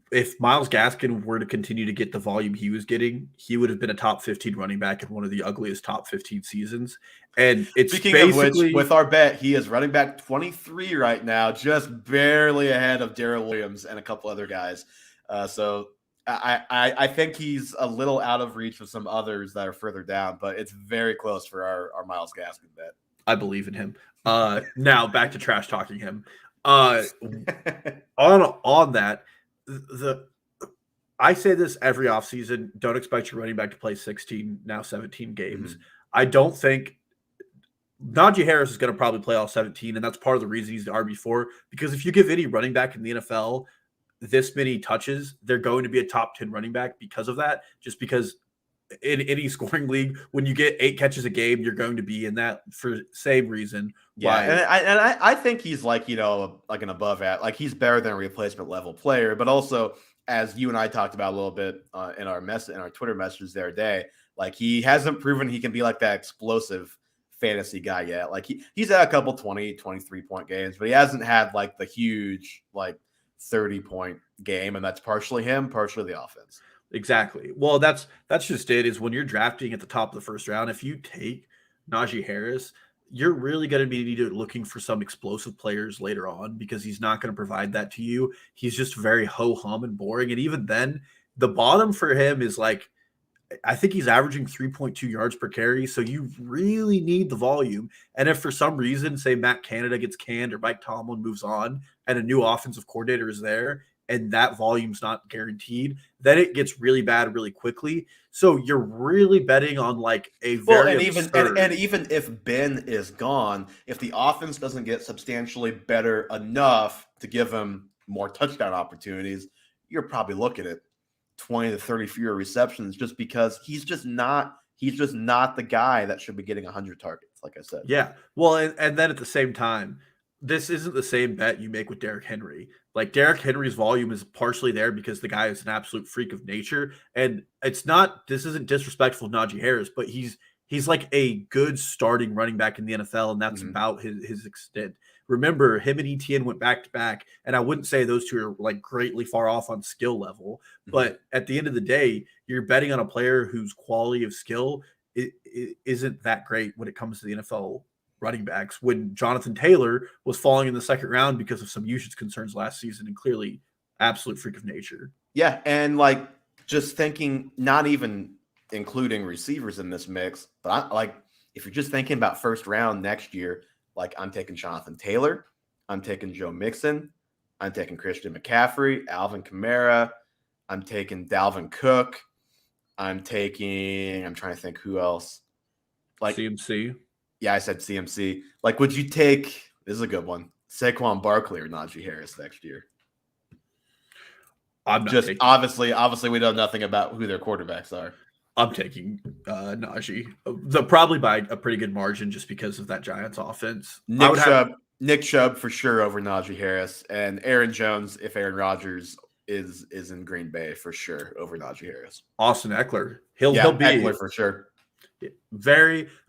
if Myles Gaskin were to continue to get the volume he was getting, he would have been a top 15 running back in one of the ugliest top 15 seasons. And it's Speaking of which, with our bet, he is running back 23 right now, just barely ahead of Darrell Williams and a couple other guys. So I think he's a little out of reach of some others that are further down, but it's very close for our Myles Gaskin bet. I believe in him. Now back to trash talking him. On that, I say this every offseason, don't expect your running back to play 16, now 17 games. Mm-hmm. I don't think Najee Harris is going to probably play all 17, and that's part of the reason he's the RB4, because if you give any running back in the NFL this many touches, they're going to be a top 10 running back because of that, just because in any scoring league, when you get 8 catches a game, you're going to be in that for same reason. Yeah, and I think he's like, like an above at, like, he's better than a replacement level player, but also as you and I talked about a little bit in our Twitter messages the other day, like he hasn't proven he can be like that explosive fantasy guy yet. Like he's had a couple 20, 23 point games, but he hasn't had like the huge like 30-point game, and that's partially him, partially the offense. Exactly. Well, that's just it. Is when you're drafting at the top of the first round, if you take Najee Harris, you're really going to be looking for some explosive players later on because he's not going to provide that to you. He's just very ho hum and boring. And even then, the bottom for him is like, I think he's averaging 3.2 yards per carry. So you really need the volume. And if for some reason, say Matt Canada gets canned or Mike Tomlin moves on and a new offensive coordinator is there and that volume's not guaranteed, then it gets really bad really quickly. So you're really betting on like a very and even if Ben is gone, if the offense doesn't get substantially better enough to give him more touchdown opportunities, you're probably looking at 20 to 30 fewer receptions just because he's just not the guy that should be getting 100 targets, like I said. Yeah. Well, and then at the same time, this isn't the same bet you make with Derrick Henry. Like Derrick Henry's volume is partially there because the guy is an absolute freak of nature. And this isn't disrespectful to Najee Harris, but he's like a good starting running back in the NFL, and that's about his extent. Remember, him and Etienne went back to back, and I wouldn't say those two are like greatly far off on skill level, but at the end of the day, you're betting on a player whose quality of skill isn't that great when it comes to the NFL running backs. When Jonathan Taylor was falling in the second round because of some usage concerns last season, and clearly absolute freak of nature. Yeah, and like just thinking, not even including receivers in this mix, but if you're just thinking about first round next year, like I'm taking Jonathan Taylor, I'm taking Joe Mixon, I'm taking Christian McCaffrey, Alvin Kamara, I'm taking Dalvin Cook, I'm trying to think who else. Like CMC. Yeah, I said CMC. Like, would you take, this is a good one, Saquon Barkley or Najee Harris next year? I'm not just obviously we know nothing about who their quarterbacks are. I'm taking Najee, probably by a pretty good margin, just because of that Giants offense. Nick Chubb for sure over Najee Harris, and Aaron Jones if Aaron Rodgers is in Green Bay for sure over Najee Harris. Austin Eckler, he'll be Eckler for sure.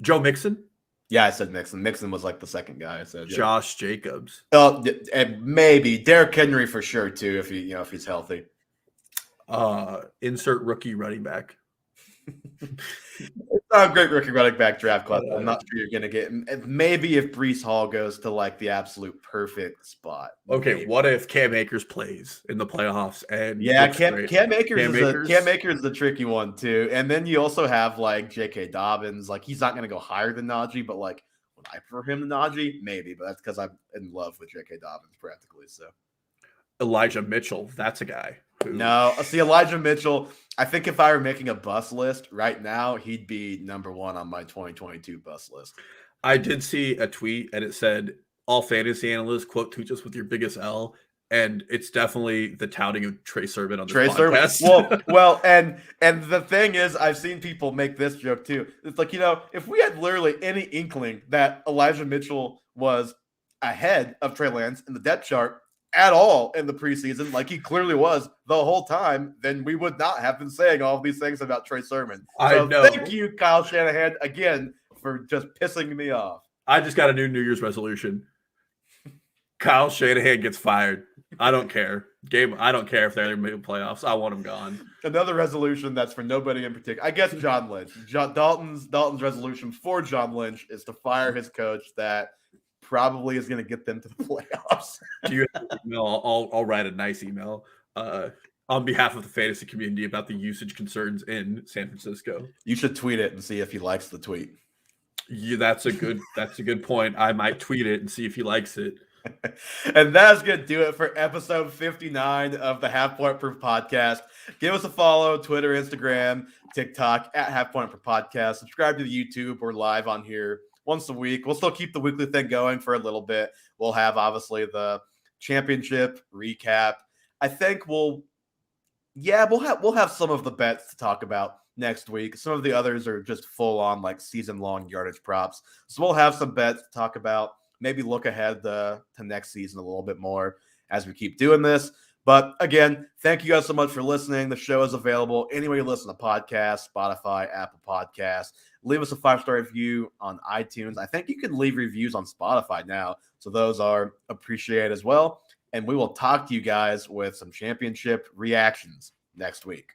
Joe Mixon. Yeah, I said Mixon. Mixon was like the second guy I said. Josh Jacobs. And maybe Derrick Henry for sure too if he's healthy. Insert rookie running back. It's not a great rookie running back draft class. I'm not sure you're going to get. Maybe if Breece Hall goes to like the absolute perfect spot. Okay, maybe. What if Cam Akers plays in the playoffs? And Cam Akers is the tricky one too. And then you also have like J.K. Dobbins. Like he's not going to go higher than Najee, but like would I prefer him to Najee? Maybe, but that's because I'm in love with J.K. Dobbins practically. So Elijah Mitchell, that's a guy. No, see Elijah Mitchell. I think if I were making a bus list right now, he'd be number one on my 2022 bus list. I did see a tweet and it said, all fantasy analysts quote tweet us with your biggest L. And it's definitely the touting of Trey Sermon on this podcast. Well, and the thing is, I've seen people make this joke too. It's like, if we had literally any inkling that Elijah Mitchell was ahead of Trey Lance in the depth chart at all in the preseason, like he clearly was the whole time, then we would not have been saying all of these things about Trey Sermon. So thank you, Kyle Shanahan, again for just pissing me off. I just got a new Year's resolution. Kyle Shanahan gets fired. I don't care. I don't care if they're making playoffs. I want him gone. Another resolution that's for nobody in particular. I guess John Lynch. Dalton's resolution for John Lynch is to fire his coach that probably is going to get them to the playoffs. Do you have an email? I'll write a nice email on behalf of the fantasy community about the usage concerns in San Francisco. You should tweet it and see if he likes the tweet. Yeah, that's a good point. I might tweet it and see if he likes it. And that's going to do it for episode 59 of the Half Point Proof Podcast. Give us a follow, Twitter, Instagram, TikTok, at Half Point Proof Podcast. Subscribe to the YouTube. We're live on here once a week. We'll still keep the weekly thing going for a little bit. We'll have, obviously, the championship recap. I think we'll have some of the bets to talk about next week. Some of the others are just full on like season-long yardage props. So we'll have some bets to talk about. Maybe look ahead to next season a little bit more as we keep doing this. But again, thank you guys so much for listening. The show is available anywhere you listen to podcasts, Spotify, Apple Podcasts. Leave us a 5-star review on iTunes. I think you can leave reviews on Spotify now, so those are appreciated as well. And we will talk to you guys with some championship reactions next week.